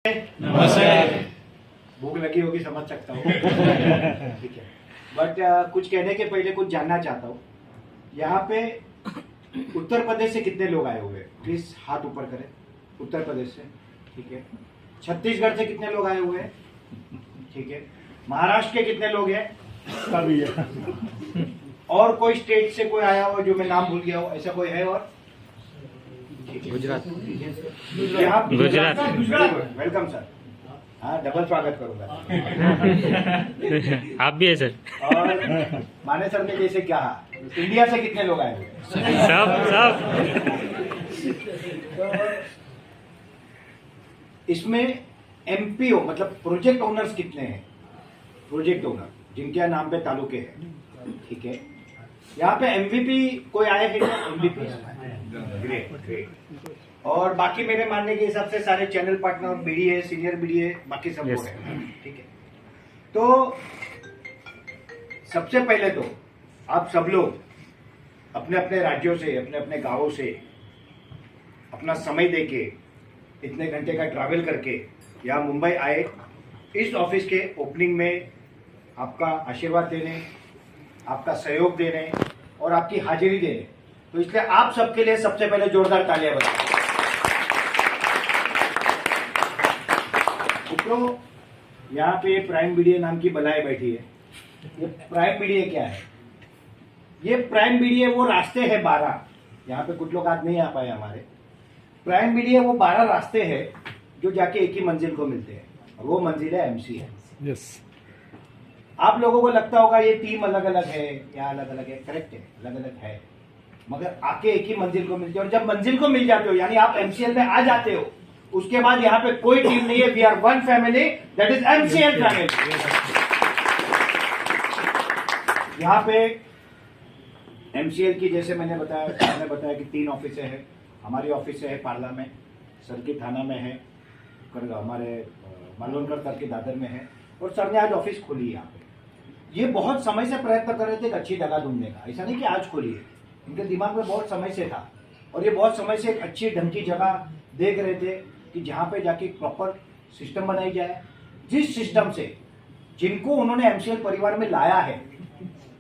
नमस्ते। भूख लगी होगी समझ सकता हूँ। ठीक है, बट कुछ कहने के पहले कुछ जानना चाहता हूँ। यहाँ पे उत्तर प्रदेश से कितने लोग आए हुए हैं? प्लीज हाथ ऊपर करें। उत्तर प्रदेश से, ठीक है। छत्तीसगढ़ से कितने लोग आए हुए हैं? ठीक है। महाराष्ट्र के कितने लोग हैं? सभी है। और कोई स्टेट से कोई आया हो जो मैं नाम भूल गया हो, ऐसा कोई है? और गुजरात। गुजरात। Welcome sir. हाँ, डबल स्वागत करूंगा। आप भी है सर। और माने सर ने जैसे क्या इंडिया से कितने लोग आए हुए? सब इसमें एमपीओ मतलब प्रोजेक्ट ओनर्स कितने हैं? प्रोजेक्ट ओनर जिनके नाम पे तालुके हैं, ठीक है। यहाँ पे एमवीपी कोई आया है क्या? MVP, great great. और बाकी मेरे मानने के हिसाब से सारे channel partner BDA, senior BDA, बाकी सब लोग हैं, ठीक है। तो सबसे पहले तो आप सब लोग अपने अपने राज्यों से, अपने अपने गांवों से अपना समय देके इतने घंटे का ट्रैवल करके यहाँ मुंबई आए, इस ऑफिस के ओपनिंग में आपका आशीर्वाद देने, आपका सहयोग देने और आपकी हाजिरी देने। तो इसलिए आप सबके लिए सबसे पहले जोरदार तालियां बजाएं। मित्रों, यहाँ पे प्राइम बीडीए नाम की बलाएं बैठी है। ये प्राइम बीडीए क्या है? ये प्राइम बीडीए वो रास्ते हैं 12, यहाँ पे कुछ लोग आज नहीं आ पाए हमारे। प्राइम बीडीए वो 12 रास्ते हैं जो जाके एक ही मंजिल को मिलते हैं, और वो मंजिल है एमसीएल। यस। आप लोगों को लगता होगा ये टीम अलग अलग है या अलग अलग है, करेक्ट है, अलग अलग है, मगर आके एक ही मंजिल को मिलते हो। और जब मंजिल को मिल जाते हो यानी आप एमसीएल में आ जाते हो, उसके बाद यहाँ पे कोई टीम नहीं है। We are one family, that is MCL family. यहाँ पे एमसीएल की जैसे मैंने बताया कि 3 ऑफिस है। हमारी ऑफिस है पार्ला में, सर की थाना में है, हमारे मालवनकर सर की दादर में है, और सर ने आज ऑफिस खोली है यहाँ पे। ये बहुत समय से प्रयत्न कर रहे थे एक अच्छी जगह ढूंढने का, ऐसा नहीं कि आज खोली है, इनके दिमाग में बहुत समय से था। और ये बहुत समय से एक अच्छी ढंग की जगह देख रहे थे कि जहाँ पे जाके प्रॉपर सिस्टम बनाई जाए, जिस सिस्टम से जिनको उन्होंने एमसीएल परिवार में लाया है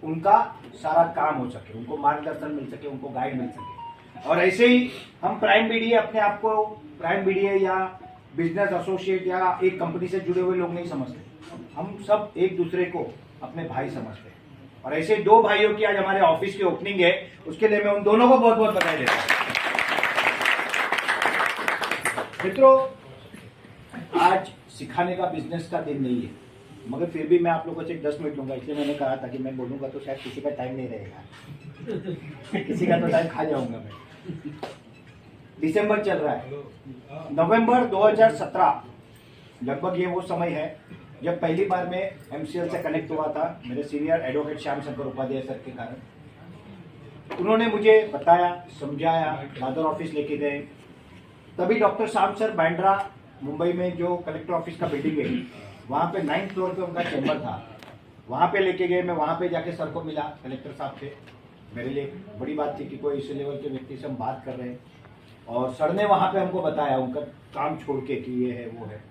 उनका सारा काम हो सके, उनको मार्गदर्शन मिल सके, उनको गाइड मिल सके। और ऐसे ही हम प्राइम बीडीए अपने आप को प्राइम बीडीए या बिजनेस एसोसिएट या एक कंपनी से जुड़े हुए लोग नहीं समझते, हम सब एक दूसरे को अपने भाई समझते हैं। और ऐसे 2 भाइयों की आज हमारे ऑफिस की ओपनिंग है, उसके लिए मैं उन दोनों को बहुत बहुत बधाई देता हूं। मित्रों, आज सिखाने का बिजनेस का दिन नहीं है, मगर फिर भी मैं आप लोगों से 10 मिनट लूंगा, इसलिए मैंने कहा था कि मैं बोलूंगा तो शायद किसी का टाइम नहीं रहेगा। किसी का तो टाइम खा जाऊंगा मैं। दिसंबर चल रहा है, नवंबर 2017 लगभग ये वो समय है जब पहली बार मैं एमसीएल से कनेक्ट हुआ था, मेरे senior advocate Shyam Shankar Upadhyay sir के कारण। उन्होंने मुझे बताया, समझाया, दादर ऑफिस लेके गए। तभी डॉक्टर श्याम सर बांद्रा मुंबई में जो कलेक्टर ऑफिस का बिल्डिंग है, वहाँ पे 9th फ्लोर पे उनका चैम्बर था, वहाँ पे लेके गए। मैं वहाँ पे जाके सर को मिला, कलेक्टर साहब से। मेरे लिए बड़ी बात थी कि कोई इस लेवल के व्यक्ति से हम बात कर रहे हैं, और सर ने वहाँ पे हमको बताया उनका काम छोड़ के कि ये है वो है।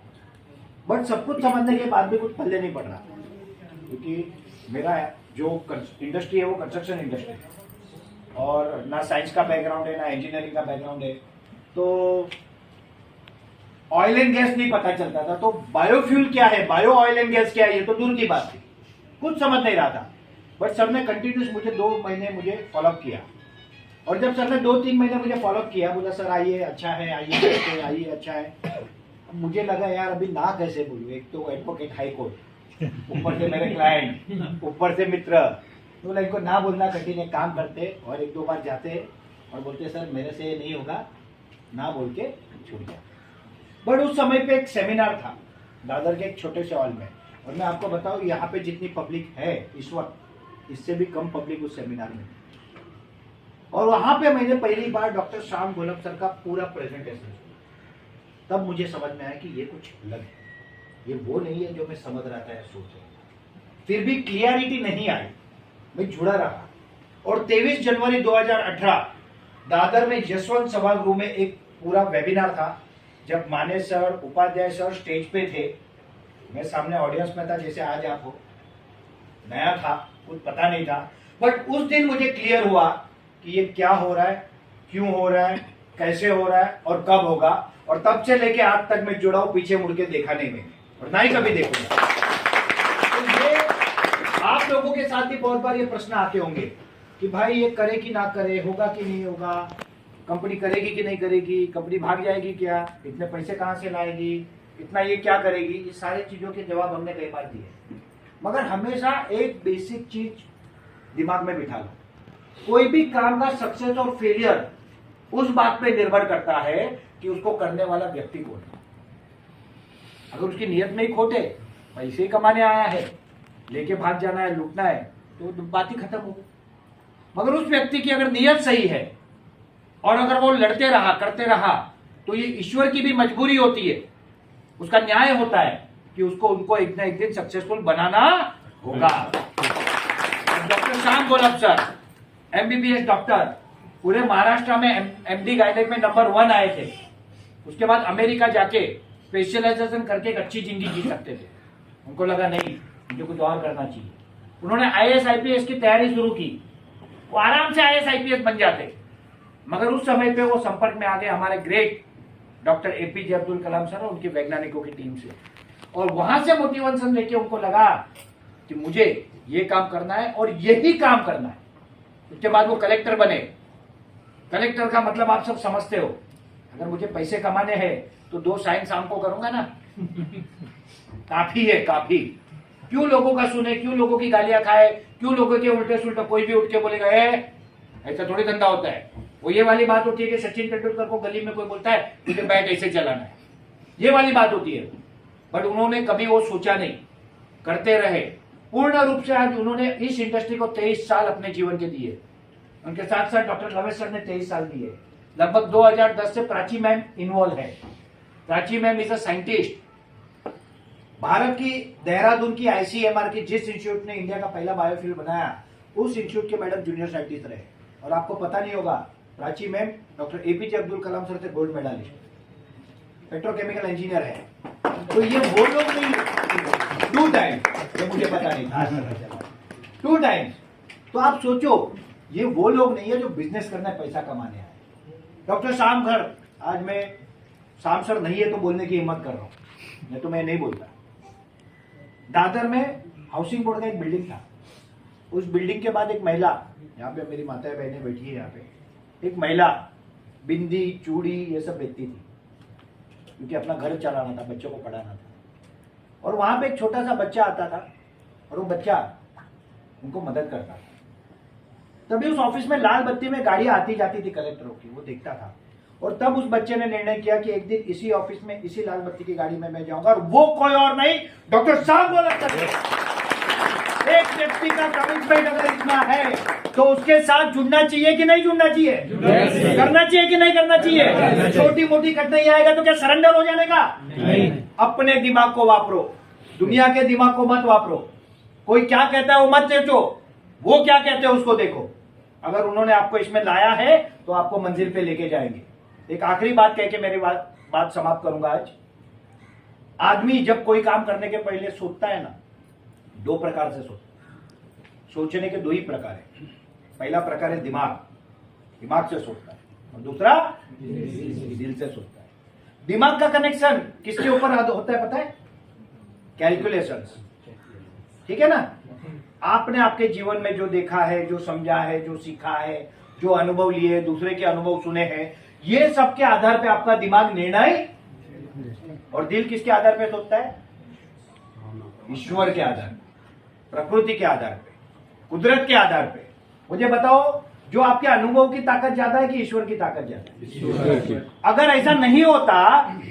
बट सब कुछ समझने के बाद भी कुछ पल्ले नहीं पड़ रहा, क्योंकि मेरा जो इंडस्ट्री है वो कंस्ट्रक्शन इंडस्ट्री है, और ना साइंस का बैकग्राउंड है ना इंजीनियरिंग का बैकग्राउंड है, तो ऑयल एंड गैस नहीं पता चलता था। तो बायोफ्यूल क्या है, बायो ऑयल एंड गैस क्या है, ये तो दूर की बात थी, कुछ समझ नहीं रहा था। बट सर ने कंटिन्यूस मुझे 2 महीने मुझे फॉलोअप किया, और जब सर ने 2-3 महीने मुझे फॉलोअप किया, बोला सर आइए अच्छा है, आइए आइए अच्छा है। मुझे लगा यार अभी ना कैसे बोलूं, एक तो एडवोकेट हाई कोर्ट, ऊपर से मेरे क्लाइंट, ऊपर से मित्र, तो इनको ना बोलना कठिन है। काम करते और 1-2 बार जाते और बोलते सर मेरे से ये नहीं होगा, ना बोल के छूट गया। बट उस समय पे एक सेमिनार था दादर के एक छोटे से हॉल में, और मैं आपको बताऊं यहाँ पे जितनी पब्लिक है इस वक्त, इससे भी कम पब्लिक उस सेमिनार में। और वहां पे मैंने पहली बार डॉक्टर श्याम गोलप सर का पूरा प्रेजेंटेशन सुना। तब मुझे समझ में आया कि ये कुछ अलग है, ये वो नहीं है जो मैं समझ रहा था या सोच रहा था। फिर भी क्लियरिटी नहीं आई, मैं जुड़ा रहा। और 23 जनवरी 2018 दादर में यशवंत सभागृह में एक पूरा वेबिनार था, जब माने सर, उपाध्याय सर स्टेज पे थे, मैं सामने ऑडियंस में था, जैसे आज आप हो, नया था, कुछ पता नहीं था, बट उस दिन मुझे क्लियर हुआ कि ये क्या हो रहा है, क्यों हो रहा है, कैसे हो रहा है और कब होगा। और तब से लेके आज तक मैं जुड़ा हूं, पीछे मुड़ के देखा नहीं मैंने और ना ही कभी देखूंगा। तो ये आप लोगों के साथ भी बहुत बार ये प्रश्न आते होंगे कि भाई ये करे कि ना करे, होगा कि नहीं होगा, कंपनी करेगी कि नहीं करेगी, कंपनी भाग जाएगी क्या, इतने पैसे कहां से लाएगी, इतना ये क्या करेगी। ये सारी चीजों के जवाब हमने कई बार दिए, मगर हमेशा एक बेसिक चीज दिमाग में बिठा लो, कोई भी काम का सक्सेस और फेलियर उस बात पे निर्भर करता है कि उसको करने वाला व्यक्ति कौन है। अगर उसकी नियत में ही खोटे, पैसे ही कमाने आया है, लेके भाग जाना है, लूटना है, तो बात ही खत्म हो गई। मगर उस व्यक्ति की अगर नियत सही है और अगर वो लड़ते रहा, करते रहा, तो ये ईश्वर की भी मजबूरी होती है, उसका न्याय होता है कि उसको उनको एक ना एक दिन सक्सेसफुल बनाना होगा। Doctor Shyam Golab sir, MBBS doctor, पूरे महाराष्ट्र में MD गाइडलाइन में नंबर 1 आए थे। उसके बाद अमेरिका जाके स्पेशलाइजेशन करके एक अच्छी जिंदगी जी सकते थे। उनको लगा नहीं, मुझे कुछ और करना चाहिए। उन्होंने IAS IPS की तैयारी शुरू की, वो आराम से IAS IPS बन जाते, मगर उस समय पे वो संपर्क में आ गए हमारे great doctor APJ Abdul Kalam sir और उनके वैज्ञानिकों की टीम से, और वहां से मोटिवेशन लेके उनको लगा कि मुझे ये काम करना है और यही काम करना है। उसके बाद वो कलेक्टर बने। कलेक्टर का मतलब आप सब समझते हो, अगर मुझे पैसे कमाने हैं तो 2 साइन शाम को करूंगा ना काफी है, काफी। क्यों लोगों का सुने, क्यों लोगों की गालियां खाए, क्यों लोगों के उल्टे सुल्टे, कोई भी उठ के बोलेगा ऐसा थोड़ी धंधा होता है। वो ये वाली बात होती है कि सचिन तेंदुलकर को गली में कोई बोलता है तुझे बैट ऐसे चलाना है, ये वाली बात होती है। बट उन्होंने कभी वो सोचा नहीं, करते रहे पूर्ण रूप से। आज उन्होंने इस इंडस्ट्री को 23 साल अपने जीवन के दिए। उनके साथ साथ डॉक्टर लवेश सर ने 23 साल दिए। लगभग 2010 से प्राची मैम इन्वॉल्व है। Prachi ma'am is a scientist. Bharat की देहरादून की ICMR की जिस इंस्टीट्यूट ने इंडिया का पहला बायोफ्यूल बनाया, उस इंस्टीट्यूट के मैडम जूनियर साइंटिस्ट रहे। और आपको पता नहीं होगा, Prachi ma'am doctor APJ Abdul Kalam sir से गोल्ड मेडलिस्ट, पेट्रोकेमिकल इंजीनियर है। तो ये वो लोग नहीं, 2 टाइम, ये मुझे पता नहीं था, 2 टाइम। तो आप सोचो, ये वो लोग नहीं है जो बिजनेस करना है, पैसा कमाने आए। डॉक्टर श्याम घर, आज मैं श्याम सर नहीं है तो बोलने की हिम्मत कर रहा हूं, नहीं तो मैं नहीं बोलता। दादर में हाउसिंग बोर्ड का एक बिल्डिंग था। उस बिल्डिंग के बाद एक महिला, यहाँ पे मेरी माताएं बहनें बैठी है, यहाँ पे एक महिला बिंदी चूड़ी ये सब बेचती थी, क्योंकि अपना घर चलाना था, बच्चों को पढ़ाना था। और वहां पे एक छोटा सा बच्चा आता था और वो बच्चा उनको मदद करता था। तभी उस ऑफिस में लाल बत्ती में गाड़ियां आती जाती थी कलेक्टरों की, वो देखता था। और तब उस बच्चे ने निर्णय किया कि एक दिन इसी ऑफिस में, इसी लाल बत्ती की गाड़ी में मैं जाऊंगा, और वो कोई और नहीं, डॉक्टर श्याम गोलब सर। एक व्यक्ति का कमिटमेंट अगर इतना है तो उसके साथ जुड़ना चाहिए कि नहीं जुड़ना चाहिए, करना चाहिए कि नहीं करना चाहिए। छोटी मोटी कठिनाई आएगा तो क्या सरेंडर हो जाने का? नहीं। अपने दिमाग को वापरो, दुनिया के दिमाग को मत वापरो। कोई क्या कहता है वो मत सोचो, वो क्या कहते हैं उसको देखो। अगर उन्होंने आपको इसमें लाया है तो आपको मंजिल पे लेके जाएंगे। एक आखिरी बात कह के मेरी बात समाप्त करूंगा आज। आदमी जब कोई काम करने के पहले सोचता है ना, 2 प्रकार से सोचता है। सोचने के 2 ही प्रकार है। पहला प्रकार है दिमाग से सोचता है, और दूसरा दिल से सोचता है। दिमाग का कनेक्शन किसके ऊपर होता है पता है? कैलकुलेशंस, ठीक है ना। आपने आपके जीवन में जो देखा है, जो समझा है, जो सीखा है, जो अनुभव लिए, दूसरे के अनुभव सुने हैं, ये सब के आधार पे आपका दिमाग निर्णय, और दिल किसके आधार पे सोचता है? ईश्वर के आधार पे, प्रकृति के आधार पे, कुदरत के आधार पे। मुझे बताओ, जो आपके अनुभव की ताकत ज्यादा है कि ईश्वर की ताकत ज्यादा है? अगर ऐसा नहीं होता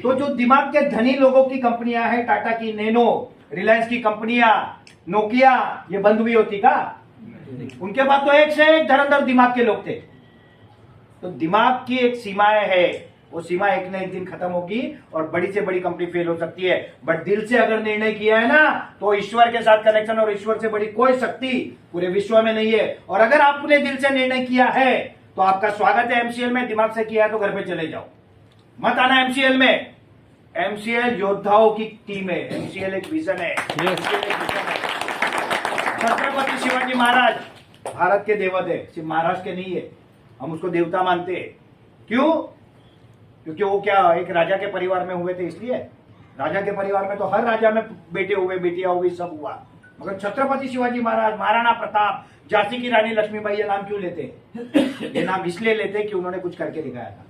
तो जो दिमाग के धनी लोगों की कंपनियां हैं, टाटा की नैनो, रिलायंस की कंपनियां, नोकिया, ये बंद हुई होती का? उनके बाद तो एक से एक धड़ंधर दिमाग के लोग थे। तो दिमाग की एक सीमाएं है, वो सीमा एक न एक दिन खत्म होगी और बड़ी से बड़ी कंपनी फेल हो सकती है। बट दिल से अगर निर्णय किया है ना, तो ईश्वर के साथ कनेक्शन, और ईश्वर से बड़ी कोई शक्ति पूरे विश्व में नहीं है। और अगर आपने दिल से निर्णय किया है तो आपका स्वागत है MCL में। दिमाग से किया है तो घर पे चले जाओ, मत आना MCL में। एमसीएल योद्धाओं की टीम है, एमसीएल एक विजन है। छत्रपति शिवाजी महाराज भारत के देवत है, सिर्फ महाराष्ट्र के नहीं है। हम उसको देवता मानते हैं। क्यों? क्योंकि वो क्या एक राजा के परिवार में हुए थे, इसलिए। राजा के परिवार में तो हर राजा में बेटे हुए, बेटियां हुई, सब हुआ। मगर छत्रपति शिवाजी महाराज, महाराणा प्रताप, झांसी की रानी लक्ष्मीबाई, ये नाम क्यों लेते? ये नाम इसलिए लेते कि उन्होंने कुछ करके दिखाया था।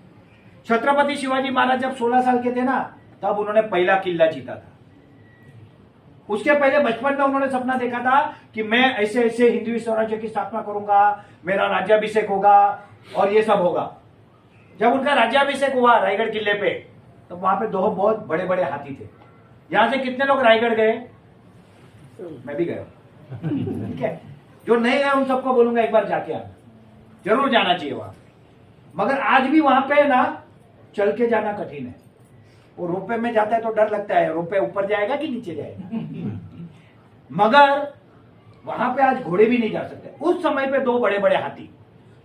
छत्रपति शिवाजी महाराज जब 16 साल के थे ना, तब उन्होंने पहला किला जीता था। उसके पहले बचपन में उन्होंने सपना देखा था कि मैं ऐसे ऐसे हिंदू स्वराज्य की स्थापना करूंगा, मेरा राज्याभिषेक होगा और ये सब होगा। जब उनका राज्याभिषेक हुआ रायगढ़ किले पे, तो वहां पे 2 बहुत बड़े बड़े हाथी थे। यहां से कितने लोग रायगढ़ गए? मैं भी गया। ठीक है, जो नहीं गए उन सबको बोलूंगा एक बार जाके आना, जरूर जाना चाहिए वहां। मगर आज भी वहां पे ना चल के जाना कठिन है। वो रोपवे में जाता है तो डर लगता है, रोपवे ऊपर जाएगा कि नीचे जाएगा। मगर वहां पे आज घोड़े भी नहीं जा सकते। उस समय पे 2 बड़े बड़े हाथी,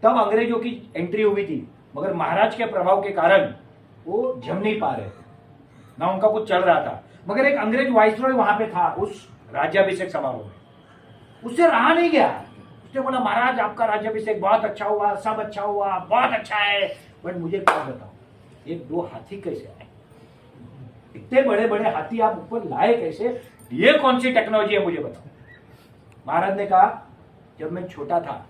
तब अंग्रेजों की एंट्री हुई थी, मगर महाराज के प्रभाव के कारण वो जम नहीं पा रहे थे, ना उनका कुछ चल रहा था। मगर एक अंग्रेज वाइसरॉय वहां पे था उस राज्याभिषेक समारोह में, उससे रहा नहीं गया। उसने बोला महाराज आपका राज्याभिषेक बहुत अच्छा हुआ, सब अच्छा हुआ, बहुत अच्छा है, बट मुझे क्या बताओ ये 2 हाथी कैसे आए? इतने बड़े बड़े हाथी आप ऊपर लाए कैसे? ये कौन सी टेक्नोलॉजी है मुझे बताओ। महाराज ने कहा जब मैं छोटा था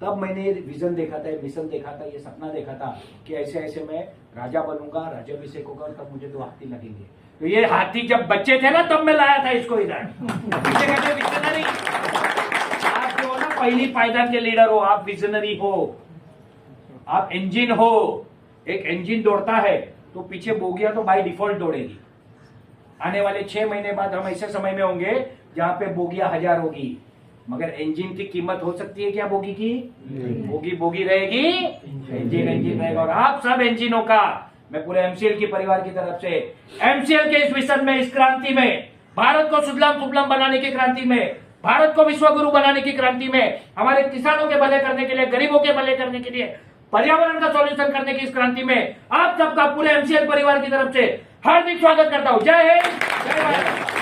तब मैंने ये विजन देखा था, मिशन देखा था, ये सपना देखा था कि ऐसे ऐसे मैं राजा बनूंगा, राज्याभिषेक होगा, तब मुझे 2 हाथी लगेंगे। तो ये हाथी जब बच्चे थे ना तब मैं लाया था इसको इधर। विजनरी आप जो हो ना, पहली पायदान के लीडर हो, आप विजनरी हो, आप इंजन हो। एक इंजन दौड़ता है तो पीछे बोगियां तो बाय डिफॉल्ट दौड़ेगी। आने वाले 6 महीने बाद हम ऐसे समय में होंगे जहां पे बोगियां 1000 होगी, मगर इंजन की कीमत हो सकती है क्या बोगी की? बोगी बोगी रहेगी, इंजन रहेगा। और आप सब इंजनों का, मैं पूरे एमसीएल की परिवार की तरफ से, एमसीएल के इस मिशन में, इस क्रांति में, भारत को सुजलाम सुफलाम बनाने की क्रांति में, भारत को विश्व गुरु बनाने की क्रांति में, हमारे किसानों के भले करने के लिए, गरीबों के भले करने के लिए, पर्यावरण का सॉल्यूशन करने की इस क्रांति में आप सबका पूरे एमसीएल परिवार की तरफ से हार्दिक स्वागत करता हूं। जय हिंद, जय भारत।